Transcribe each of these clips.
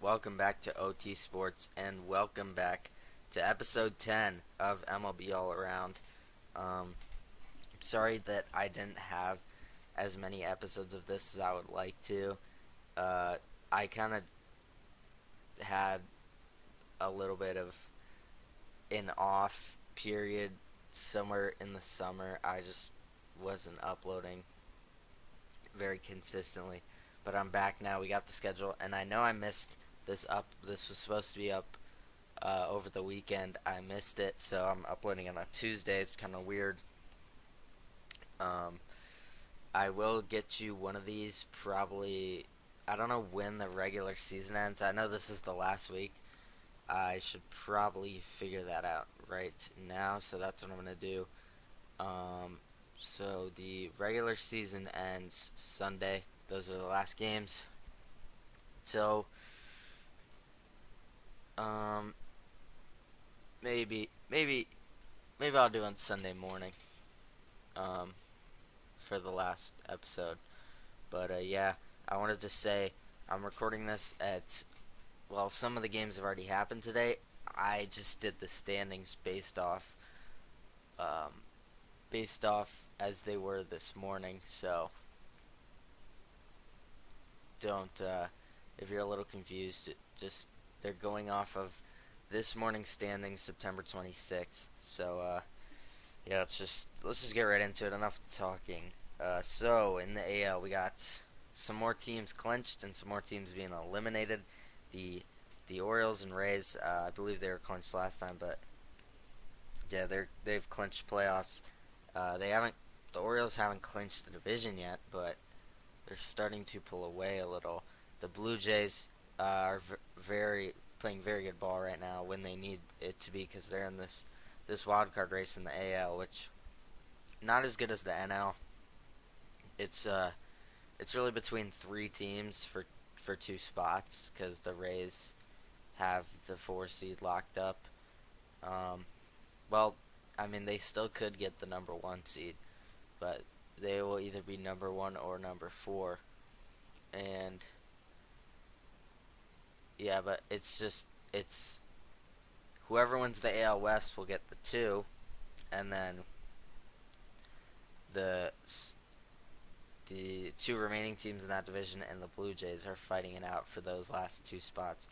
welcome back to OT Sports, and welcome back to episode 10 of MLB All Around. Sorry that I didn't have as many episodes of this as I would like to. Uh, I kind of had a little bit of an off period somewhere in the summer. I just wasn't uploading very consistently, but I'm back now. We got the schedule, and I know I missed this up. This was supposed to be up over the weekend. I missed it, so I'm uploading on a Tuesday. It's kind of weird. Um, I will get you one of these probably. I don't know when the regular season ends. I know this is the last week. I should probably figure that out right now, so that's what I'm gonna do. Um, so the regular season ends Sunday. Those are the last games. So, um, maybe I'll do it on Sunday morning. Um, for the last episode. But yeah, I wanted to say I'm recording this at some of the games have already happened today. I just did the standings um, based off as they were this morning. So don't if you're a little confused, just they're going off of this morning's standings, September 26th. So yeah, let's just get right into it. Enough talking. So in the AL, we got some more teams clinched and some more teams being eliminated. The the Orioles and Rays, I believe they were clinched last time, but yeah, they've clinched playoffs. They haven't. The Orioles haven't clinched the division yet, but they're starting to pull away a little. The Blue Jays are very playing very good ball right now when they need it to be because they're in this wild card race in the AL, which not as good as the NL. It's it's really between three teams for two spots because the Rays have the 4 seed locked up. Um, well, I mean they still could get the number 1 seed, but they will either be number 1 or number 4. And yeah, but it's whoever wins the AL West will get the 2, and then the the two remaining teams in that division and the Blue Jays are fighting it out for those last 2 spots.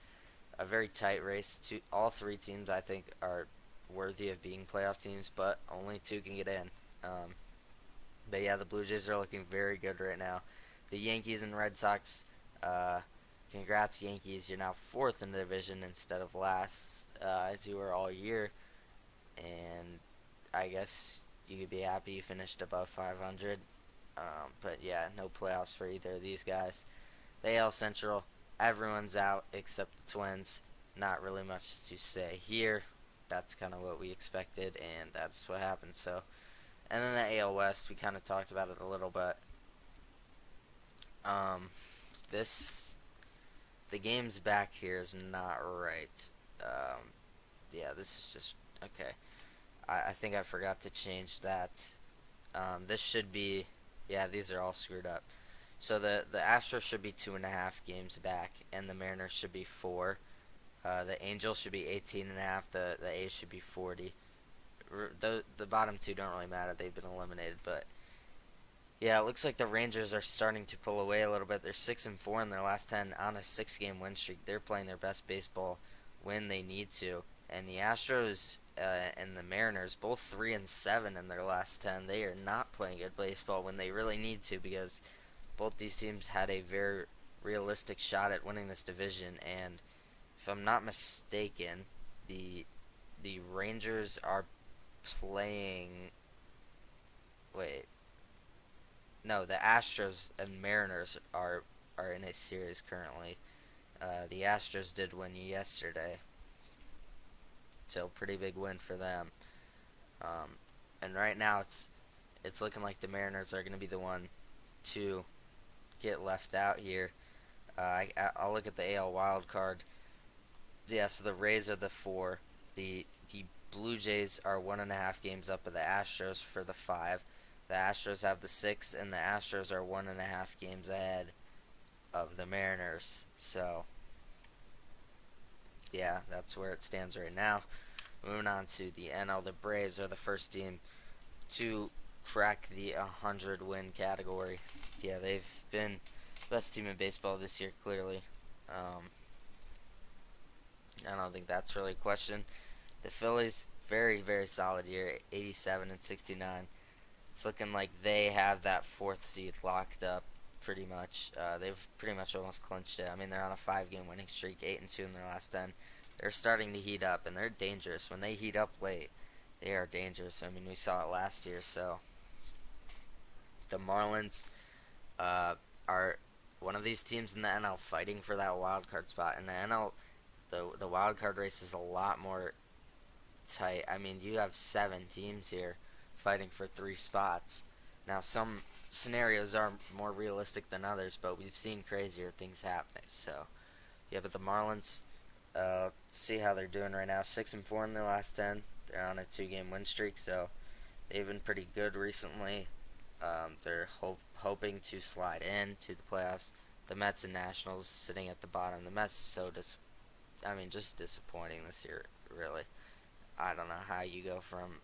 A very tight race. All three teams I think are worthy of being playoff teams, but only 2 can get in. But yeah, the Blue Jays are looking very good right now. The Yankees and Red Sox, uh, congrats Yankees, you're now 4th in the division instead of last, as you were all year. And I guess you could be happy you finished above 500. But yeah, no playoffs for either of these guys. The AL Central, everyone's out except the Twins. Not really much to say here. That's kind of what we expected, and that's what happened. So, and then the AL West, we kind of talked about it a little bit. Um, this the game's back here is not right. Yeah, this is just okay. I think I forgot to change that. This should be, yeah, these are all screwed up. So the Astros should be 2.5 games back, and the Mariners should be 4. The Angels should be 18.5. The A's should be 40. The bottom 2 don't really matter. They've been eliminated, but yeah, it looks like the Rangers are starting to pull away a little bit. They're 6-4 in their last 10 on a 6-game win streak. They're playing their best baseball when they need to. And the Astros and the Mariners, both 3-7 in their last 10. They are not playing good baseball when they really need to because both these teams had a very realistic shot at winning this division. And if I'm not mistaken, the Rangers are playing. Wait, no, the Astros and Mariners are in a series currently. The Astros did win yesterday, so pretty big win for them. Um, and right now it's looking like the Mariners are going to be the one to get left out here. I'll look at the AL wild card. Yeah, so the Rays are the 4. The Blue Jays are 1.5 games up of the Astros for the 5. The Astros have the 6, and the Astros are 1.5 games ahead of the Mariners. So yeah, that's where it stands right now. Moving on to the NL, the Braves are the first team to crack the 100 win category. Yeah, they've been the best team in baseball this year, clearly. Um, I don't think that's really a question. The Phillies, very, very solid year, 87 and 69. It's looking like they have that fourth seed locked up pretty much. They've pretty much almost clinched it. I mean, they're on a 5-game winning streak, 8-2 in their last 10. They're starting to heat up, and they're dangerous. When they heat up late, they are dangerous. I mean, we saw it last year. So the Marlins uh, are one of these teams in the NL fighting for that wild card spot. In the NL, the wild card race is a lot more tight. I mean, you have 7 teams here fighting for 3 spots. Now, some scenarios are more realistic than others, but we've seen crazier things happening. So, yeah, but the Marlins, see how they're doing right now. 6-4 in their last 10. They're on a 2-game win streak, so they've been pretty good recently. They're hoping to slide in to the playoffs. The Mets and Nationals sitting at the bottom. The Mets just disappointing this year, really. I don't know how you go from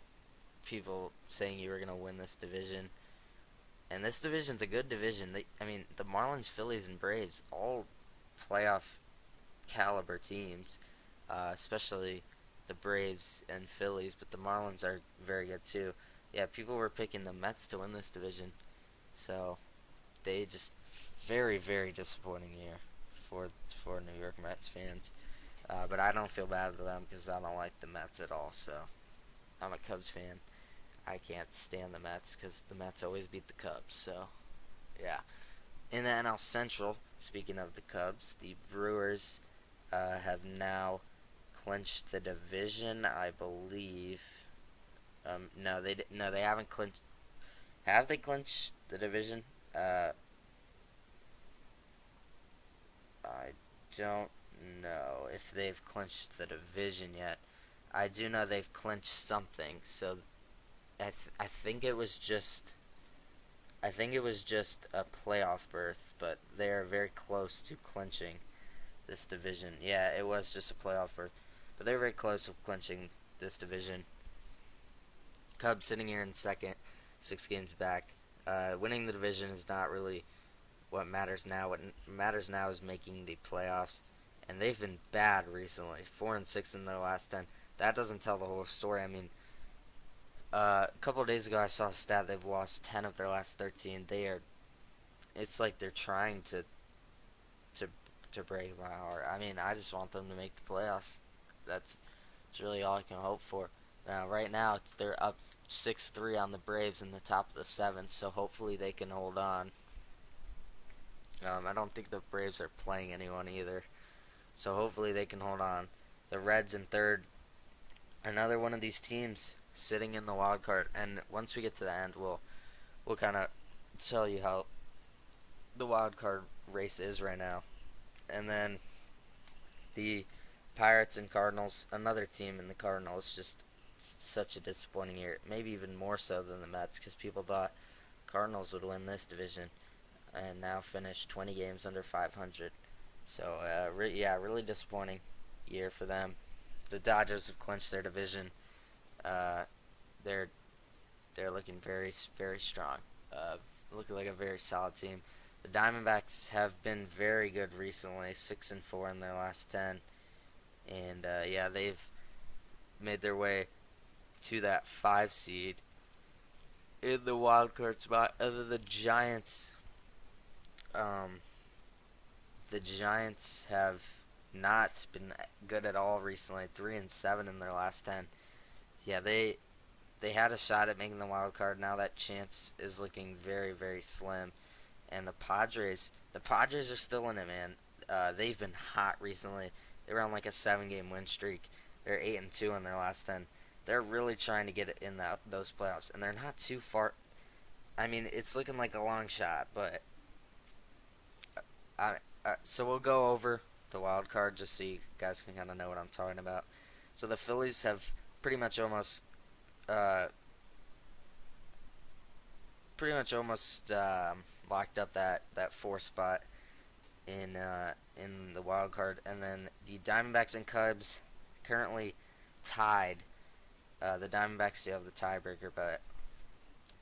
people saying you were going to win this division, and this division's a good division. The Marlins, Phillies, and Braves, all playoff caliber teams, especially the Braves and Phillies, but the Marlins are very good too. Yeah, people were picking the Mets to win this division, so they just very, very disappointing year for New York Mets fans. But I don't feel bad for them because I don't like the Mets at all. So I'm a Cubs fan. I can't stand the Mets because the Mets always beat the Cubs. So yeah. In the NL Central, speaking of the Cubs, the Brewers have now clinched the division, I believe. No, they haven't clinched. Have they clinched the division? I don't know if they've clinched the division yet. I do know they've clinched something. So I think it was just a playoff berth, but they are very close to clinching this division. Yeah, it was just a playoff berth, but they're very close to clinching this division. Cubs sitting here in second, 6 games back. Winning the division is not really what matters now. What matters now is making the playoffs, and they've been bad recently. 4-6 in their last 10. That doesn't tell the whole story. I mean, a couple of days ago, I saw a stat. They've lost 10 of their last 13. It's like they're trying to to break my heart. I mean, I just want them to make the playoffs. That's really all I can hope for. Now, right now, they're up 6-3 on the Braves in the top of the 7th. So hopefully they can hold on. I don't think the Braves are playing anyone either. So hopefully they can hold on. The Reds in third. Another one of these teams sitting in the wild card. And once we get to the end, we'll kind of tell you how the wild card race is right now. And then the Pirates and Cardinals, another team in the Cardinals, just such a disappointing year. Maybe even more so than the Mets because people thought Cardinals would win this division and now finish 20 games under 500. So, really disappointing year for them. The Dodgers have clinched their division. Uh, they're looking very, very strong. Looking like a very solid team. The Diamondbacks have been very good recently, 6-4 in their last 10, and they've made their way to that 5 seed in the wild card spot. Other the Giants, the Giants have not been good at all recently. 3-7 in their last 10. Yeah, they had a shot at making the wild card. Now that chance is looking very, very slim. And the Padres are still in it, man. They've been hot recently. They were on like a 7-game win streak. They're 8-2 in their last 10. They're really trying to get it in those playoffs, and they're not too far. I mean, it's looking like a long shot, but so we'll go over the wild card just so you guys can kind of know what I'm talking about. So the Phillies have pretty much almost locked up that 4 spot in the wild card, and then the Diamondbacks and Cubs currently tied. The Diamondbacks do have the tiebreaker, but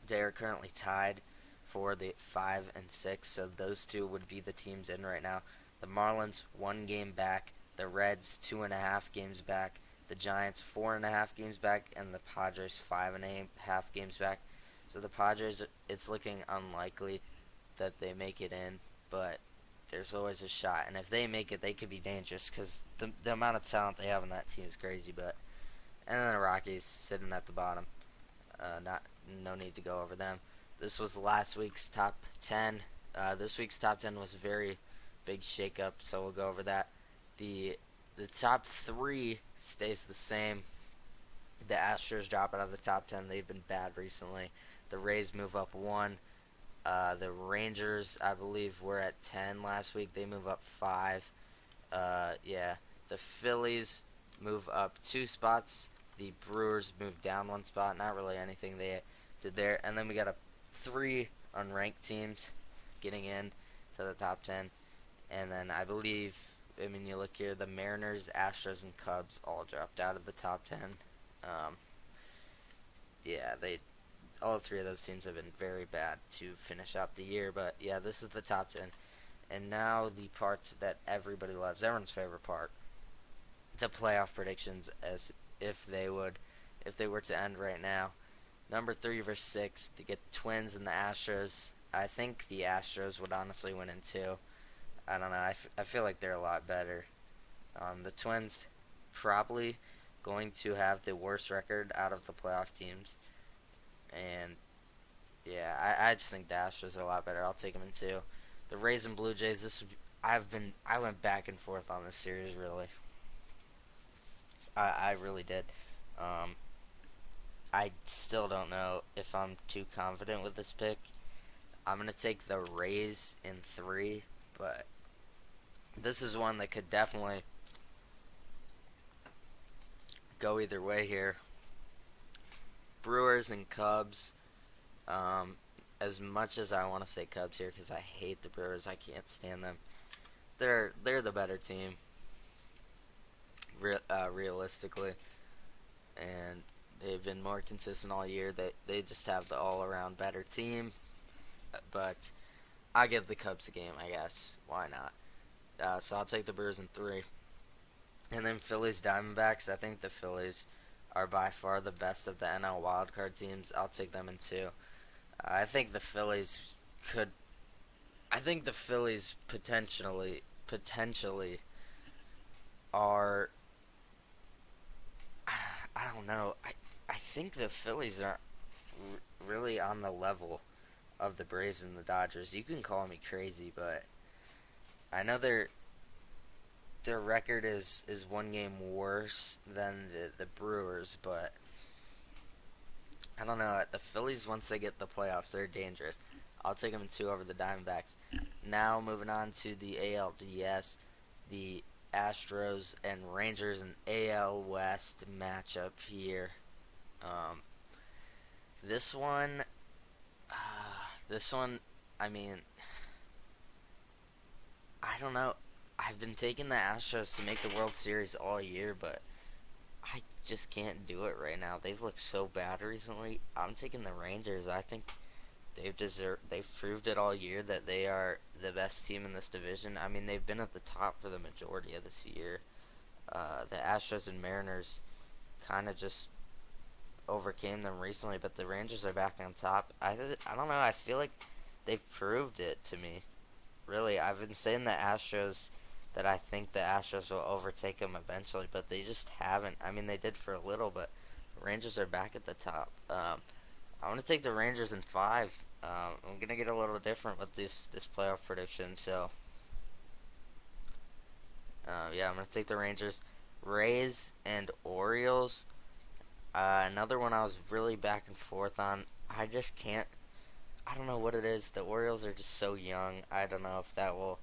they are currently tied for the 5 and 6. So those two would be the teams in right now. The Marlins 1 game back, the Reds 2.5 games back, the Giants 4.5 games back, and the Padres 5.5 games back. So the Padres, it's looking unlikely that they make it in, but there's always a shot. And if they make it, they could be dangerous because the amount of talent they have on that team is crazy. But and then the Rockies sitting at the bottom. Not no need to go over them. This was last week's top 10. This week's top 10 was a very big shakeup, so we'll go over that. The top 3 stays the same. The Astros drop out of the top 10. They've been bad recently. The Rays move up 1. The Rangers, I believe, were at 10 last week. They move up 5. Yeah. The Phillies move up 2 spots. The Brewers move down 1 spot. Not really anything they did there. And then we got 3 unranked teams getting in to the top 10. And then I believe, I mean, you look here, the Mariners, Astros, and Cubs all dropped out of the top 10. Yeah, all 3 of those teams have been very bad to finish out the year. But yeah, this is the top 10. And now the parts that everybody loves, everyone's favorite part, the playoff predictions, as if they were to end right now. Number 3 versus 6, to get the Twins and the Astros. I think the Astros would honestly win in 2. I don't know. I feel like they're a lot better. The Twins probably going to have the worst record out of the playoff teams. And yeah, I just think the Astros are a lot better. I'll take them in 2. The Rays and Blue Jays. I went back and forth on this series, really. I really did. I still don't know if I'm too confident with this pick. I'm going to take the Rays in 3, but this is one that could definitely go either way here. Brewers and Cubs. As much as I want to say Cubs here because I hate the Brewers, I can't stand them. They're the better team, realistically, and they've been more consistent all year. They just have the all-around better team, but I give the Cubs a game, I guess. Why not? So I'll take the Brewers in 3. And then Phillies Diamondbacks. I think the Phillies are by far the best of the NL wildcard teams. I'll take them in 2. I think the Phillies could. I think the Phillies potentially are. I don't know. I think the Phillies are really on the level of the Braves and the Dodgers. You can call me crazy, but I know their record is 1 game worse than the Brewers, but I don't know. The Phillies, once they get the playoffs, they're dangerous. I'll take them in 2 over the Diamondbacks. Now moving on to the ALDS, the Astros and Rangers and AL West matchup here. This one, I mean, I don't know. I've been taking the Astros to make the World Series all year, but I just can't do it right now. They've looked so bad recently. I'm taking the Rangers. I think they've proved it all year that they are the best team in this division. I mean, they've been at the top for the majority of this year. The Astros and Mariners kind of just overcame them recently, but the Rangers are back on top. I don't know. I feel like they've proved it to me. Really, I've been saying that I think the Astros will overtake them eventually, but they just haven't. I mean, they did for a little, but the Rangers are back at the top. I'm going to take the Rangers in 5. I'm going to get a little different with this playoff prediction, so yeah, I'm going to take the Rangers. Rays and Orioles. Another one I was really back and forth on. I just can't. I don't know what it is. The Orioles are just so young. I don't know if that will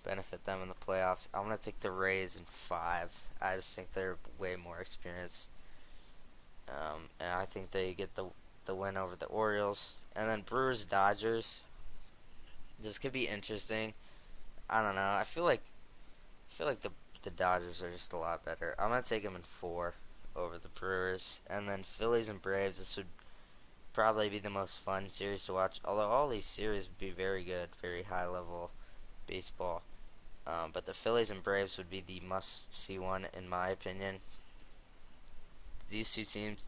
benefit them in the playoffs. I'm going to take the Rays in 5. I just think they're way more experienced. And I think they get the win over the Orioles. And then Brewers Dodgers. This could be interesting. I don't know. I feel like the Dodgers are just a lot better. I'm gonna take them in four over the Brewers, and then Phillies and Braves. This would probably be the most fun series to watch. Although all these series would be very good, very high level baseball. But the Phillies and Braves would be the must see one in my opinion. These two teams,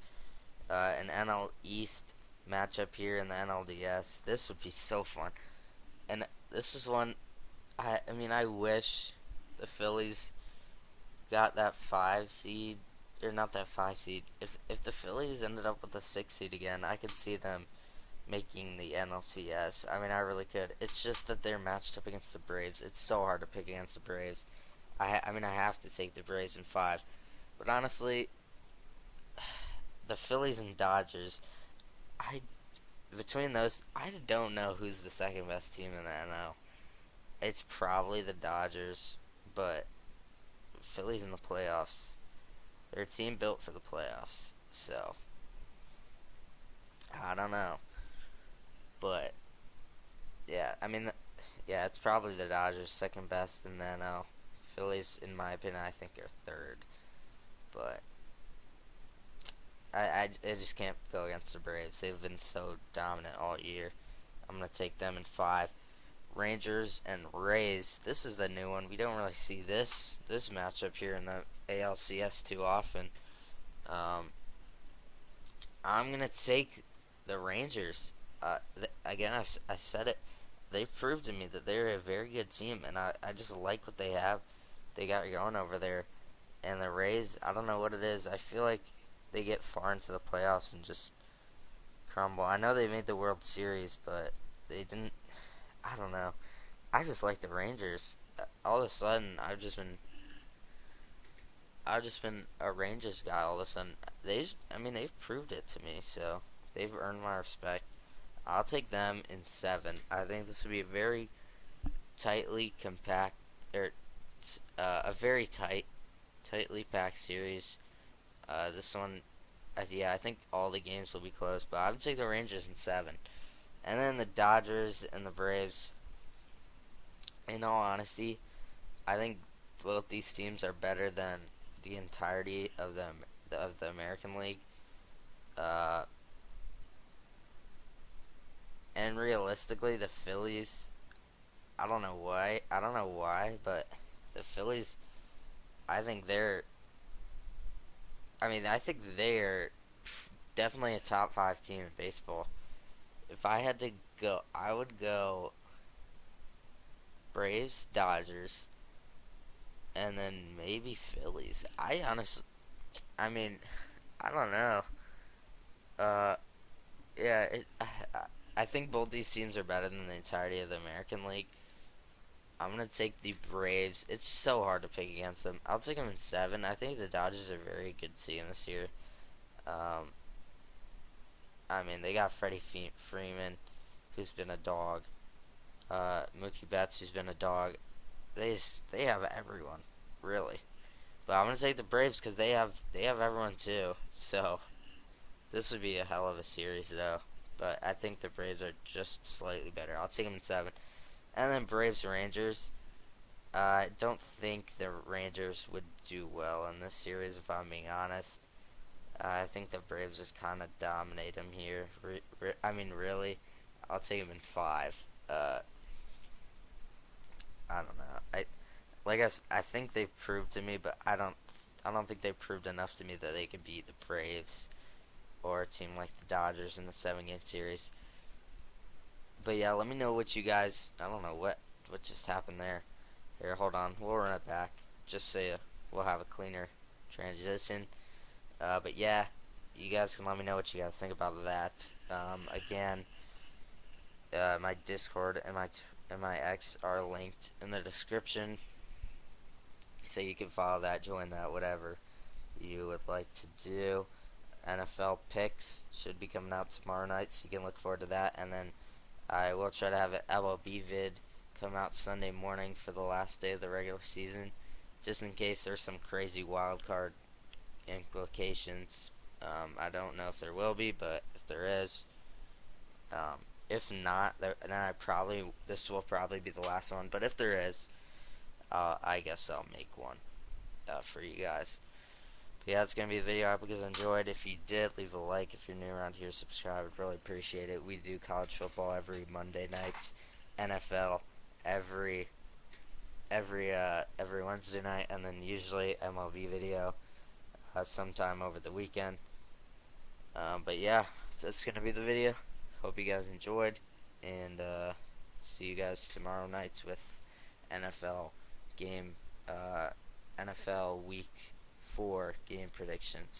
an NL East matchup here in the NLDS. This would be so fun. And this is one. I mean, I wish the Phillies got that 5 seed, or not that 5 seed. If the Phillies ended up with the 6 seed again, I could see them making the NLCS. I mean, I really could. It's just that they're matched up against the Braves. It's so hard to pick against the Braves. I mean, I have to take the Braves in five. But honestly, the Phillies and Dodgers, I between those, I don't know who's the second best team in the NL. It's probably the Dodgers, but Phillies in the playoffs. They're a team built for the playoffs. So, I don't know. But, yeah, I mean, yeah, it's probably the Dodgers second best in the NL. Phillies, in my opinion, I think are third. But, I just can't go against the Braves. They've been so dominant all year. I'm going to take them in five. Rangers and Rays. This is a new one. We don't really see this matchup here in the ALCS too often. Um, I'm gonna take the Rangers. Again, I said it. They proved to me that they're a very good team, and I just like what they have. They got going over there, and the Rays. I don't know what it is. I feel like they get far into the playoffs and just crumble. I know they made the World Series, but they didn't. I don't know. I just like the Rangers. All of a sudden, I've just been a Rangers guy. All of a sudden, they've proved it to me. So they've earned my respect. I'll take them in seven. I think this would be a very tightly compact, or a very tightly packed series. This one, yeah, I think all the games will be close, but I would take the Rangers in seven. And then the Dodgers and the Braves. In all honesty, I think both these teams are better than the entirety of the American League. Uh, and realistically, the Phillies. I don't know why. I don't know why, but the Phillies. I think they're. I think they're definitely a top five team in baseball. If I had to go, I would go Braves, Dodgers, and then maybe Phillies. I mean, I don't know. Uh, yeah, I think both these teams are better than the entirety of the American League. I'm gonna take the Braves. It's so hard to pick against them. I'll take them in seven. I think the Dodgers are a very good team this year. Um, they got Freeman, who's been a dog. Mookie Betts, who's been a dog. They have everyone, really. But I'm gonna take the Braves because they have everyone too. So this would be a hell of a series though. But I think the Braves are just slightly better. I'll take them in seven. And then Braves Rangers. I don't think the Rangers would do well in this series, if I'm being honest. I think the Braves would kind of dominate them here. Really, I'll take them in five. I don't know. I think they've proved to me, but I don't think they've proved enough to me that they could beat the Braves or a team like the Dodgers in the 7 game series. But yeah, let me know what you guys. I don't know what just happened there. Here, hold on. We'll run it back just so we'll have a cleaner transition. But yeah, you guys can let me know what you guys think about that. Again, my Discord and my X are linked in the description, so you can follow that, join that, whatever you would like to do. NFL picks should be coming out tomorrow night, so you can look forward to that. And then I will try to have an MLB vid come out Sunday morning for the last day of the regular season, just in case there's some crazy wild card implications. I don't know if there will be, but if there is, If not, then this will probably be the last one. But if there is, I guess I'll make one for you guys. But yeah, it's gonna be a video. I hope you guys enjoyed. If you did, leave a like. If you're new around here, subscribe. I'd really appreciate it. We do college football every Monday night, NFL every Wednesday night, and then usually MLB video sometime over the weekend. But yeah, that's gonna be the video. Hope you guys enjoyed, and see you guys tomorrow night with NFL game, NFL Week 4 game predictions.